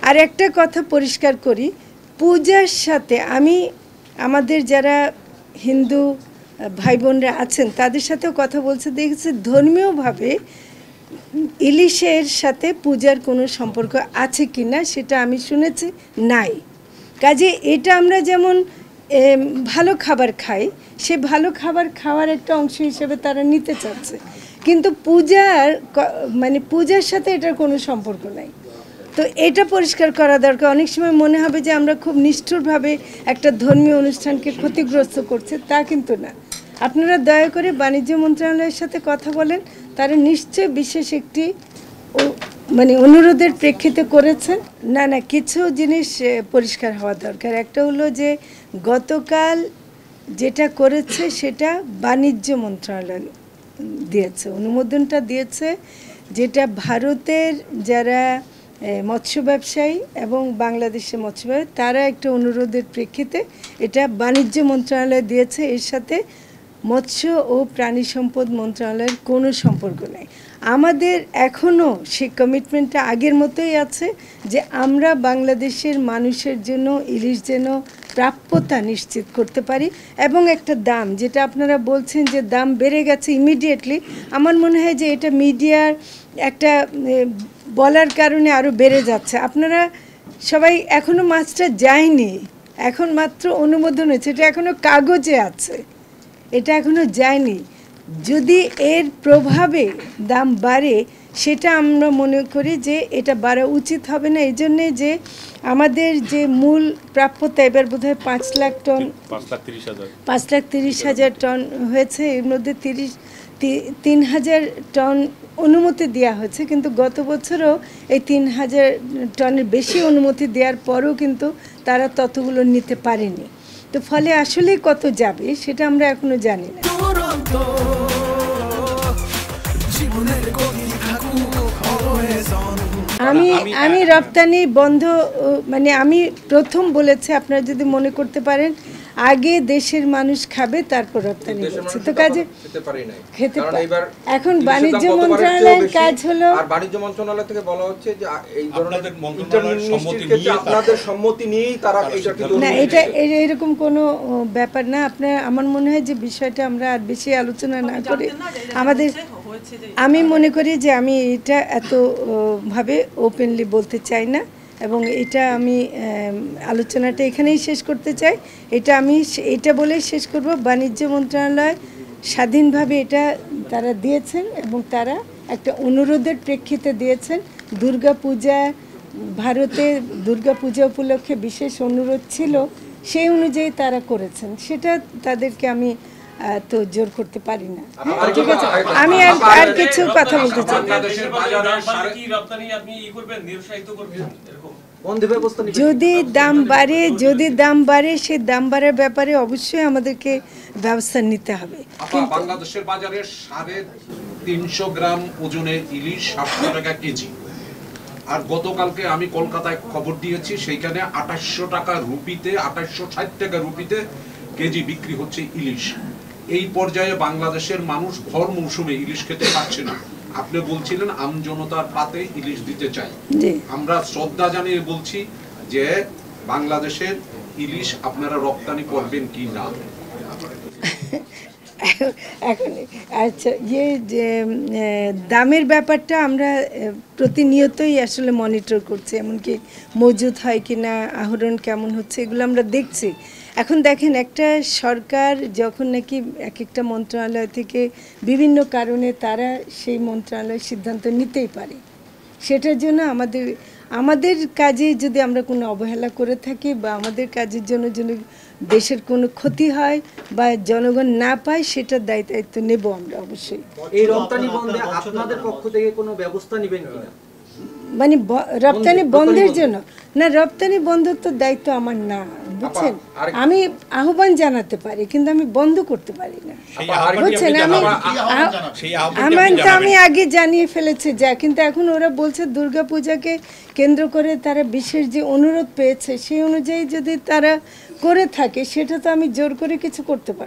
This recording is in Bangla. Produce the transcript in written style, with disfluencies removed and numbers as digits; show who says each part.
Speaker 1: আর একটা কথা পরিষ্কার করি, পূজার সাথে আমি আমাদের যারা হিন্দু ভাই বোনরা আছেন তাদের সাথেও কথা বলতে দেখেছি, ধর্মীয়ভাবে ইলিশের সাথে পূজার কোনো সম্পর্ক আছে কি না সেটা আমি শুনেছি নাই। কাজে এটা আমরা যেমন ভালো খাবার খাই, সে ভালো খাবার খাওয়ার একটা অংশ হিসেবে তারা নিতে চাচ্ছে, কিন্তু পূজার সাথে এটার কোনো সম্পর্ক নাই। তো এটা পরিষ্কার করা দরকার। অনেক সময় মনে হবে যে আমরা খুব নিষ্ঠুরভাবে একটা ধর্মীয় অনুষ্ঠানকে ক্ষতিগ্রস্ত করছে, তা কিন্তু না। আপনারা দয়া করে বাণিজ্য মন্ত্রণালয়ের সাথে কথা বলেন, তারা নিশ্চয়ই বিশেষ একটি অনুরোধের প্রেক্ষিতে করেছেন। না, কিছু জিনিস পরিষ্কার হওয়া দরকার। একটা হলো যে গতকাল যেটা করেছে সেটা বাণিজ্য মন্ত্রণালয় দিয়েছে, অনুমোদনটা দিয়েছে, যেটা ভারতের যারা মৎস্য ব্যবসায়ী এবং বাংলাদেশের মৎস্য ব্যবসায়ী তারা একটা অনুরোধের প্রেক্ষিতে এটা বাণিজ্য মন্ত্রণালয় দিয়েছে। এর সাথে মৎস্য ও প্রাণী সম্পদ মন্ত্রণালয়ের কোনো সম্পর্ক নেই। আমাদের এখনও সেই কমিটমেন্টটা আগের মতোই আছে যে আমরা বাংলাদেশের মানুষের জন্য ইলিশ যেন প্রাপ্যতা নিশ্চিত করতে পারি, এবং একটা দাম, যেটা আপনারা বলছেন যে দাম বেড়ে গেছে ইমিডিয়েটলি, আমার মনে হয় যে এটা মিডিয়ার একটা বলার কারণে আরও বেড়ে যাচ্ছে। আপনারা সবাই এখনও মাছটা যায়নি, এখন মাত্র অনুমোদন হয়েছে, এটা এখনও কাগজে আছে, এটা এখনও যায়নি। যদি এর প্রভাবে দাম বাড়ে সেটা আমরা মনে করি যে এটা বাড়া উচিত হবে না। এই জন্যে যে আমাদের যে মূল প্রাপ্যতা এবার বোধহয় 5,30,000 টন হয়েছে, এর মধ্যে 3,000 টন অনুমতি দেওয়া হয়েছে, কিন্তু গত বছরও এই 3,000 টনের বেশি অনুমতি দেওয়ার পরও কিন্তু তারা ততগুলো নিতে পারেনি। তো ফলে আসলে কত যাবে সেটা আমরা এখনো জানি না। আমি রপ্তানি বন্ধ আমি প্রথম বলেছি, আপনারা যদি মনে করতে পারেন, আগে দেশের মানুষ খাবে তারপর রপ্তানি করছে। তো কাজে খেতে এখন বাণিজ্য মন্ত্রণালয়ের কাজ হলো,
Speaker 2: আর বাণিজ্য মন্ত্রণালয় থেকে বলা হচ্ছে যে এই ধরনের আপনাদের সম্মতি নিয়েই তারা এটা কিন্তু
Speaker 1: না, এটা এরকম কোনো ব্যাপার না। আপনার আমার মনে হয় যে বিষয়টা আমরা আর বেশি আলোচনা না করে আমাদের, আমি মনে করি যে আমি এটা এতভাবে ওপেনলি বলতে চাই না, এবং এটা আমি আলোচনাটা এখানেই শেষ করতে চাই। এটা বলেই শেষ করব, বাণিজ্য মন্ত্রণালয় স্বাধীনভাবে এটা তারা দিয়েছেন এবং তারা একটা অনুরোধের প্রেক্ষিতে দিয়েছেন। ভারতে দুর্গাপূজা উপলক্ষে বিশেষ অনুরোধ ছিল, সেই অনুযায়ী তারা করেছেন, সেটা তাদেরকে আমি তো জোর করতে পারি না। ঠিক আছে, আমি আর কিছু কথা বলতে চাই। যদি দাম বাড়ে সেই দাম বাড়ার ব্যাপারে অবশ্যই আমাদেরকে ব্যবস্থা নিতে হবে।
Speaker 3: বাংলাদেশের বাজারে 350 গ্রাম ওজনের ইলিশ 700 টাকা কেজি, আর গতকালকে আমি কলকাতায় খবর দিয়েছি, সেইখানে 2800 টাকা রুপিতে, 2860 টাকা রুপিতে কেজি বিক্রি হচ্ছে ইলিশ। এই পর্যায়ে বাংলাদেশের মানুষ ভর মৌসুমে ইলিশ খেতে পারছে না। আপনি বলছিলেন আমজনতার পাতে ইলিশ দিতে চাই, আমরা শ্রদ্ধা জানিয়ে বলছি যে বাংলাদেশের ইলিশ আপনারা রপ্তানি করবেন কি না।
Speaker 1: এখন আচ্ছা, যে দামের ব্যাপারটা আমরা প্রতিনিয়তই আসলে মনিটর করছি, এমনকি মজুদ হয় কি না, আহরণ কেমন হচ্ছে, এগুলো আমরা দেখছি। এখন দেখেন, একটা সরকার যখন নাকি এক একটা মন্ত্রণালয় থেকে বিভিন্ন কারণে তারা সেই মন্ত্রণালয়ের সিদ্ধান্ত নিতেই পারে, সেটার জন্য আমাদের কাজে যদি আমরা কোনো অবহেলা করে থাকি বা আমাদের কাজের জন্য দেশের কোনো ক্ষতি হয় বা জনগণ না পায়, সেটার দায়িত্ব নেব আমরা অবশ্যই।
Speaker 2: এই রপ্তানি বন্ধে আপনাদের পক্ষ থেকে কোনো ব্যবস্থা নেবেন কিনা?
Speaker 1: রপ্তানি বন্ধের জন্য না, রপ্তানি বন্ধের তো দায়িত্ব আমার না, বুঝছেন। আমি আহ্বান জানাতে পারি, কিন্তু আমি বন্ধ করতে পারি না, বুঝছেন। আমি আগে জানিয়ে ফেলেছি যা, কিন্তু এখন ওরা বলছে দুর্গাপূজাকে কেন্দ্র করে তারা বিশেষ যে অনুরোধ পেয়েছে সেই অনুযায়ী যদি তারা করে থাকে, সেটা তো আমি জোর করে কিছু করতে পারবো।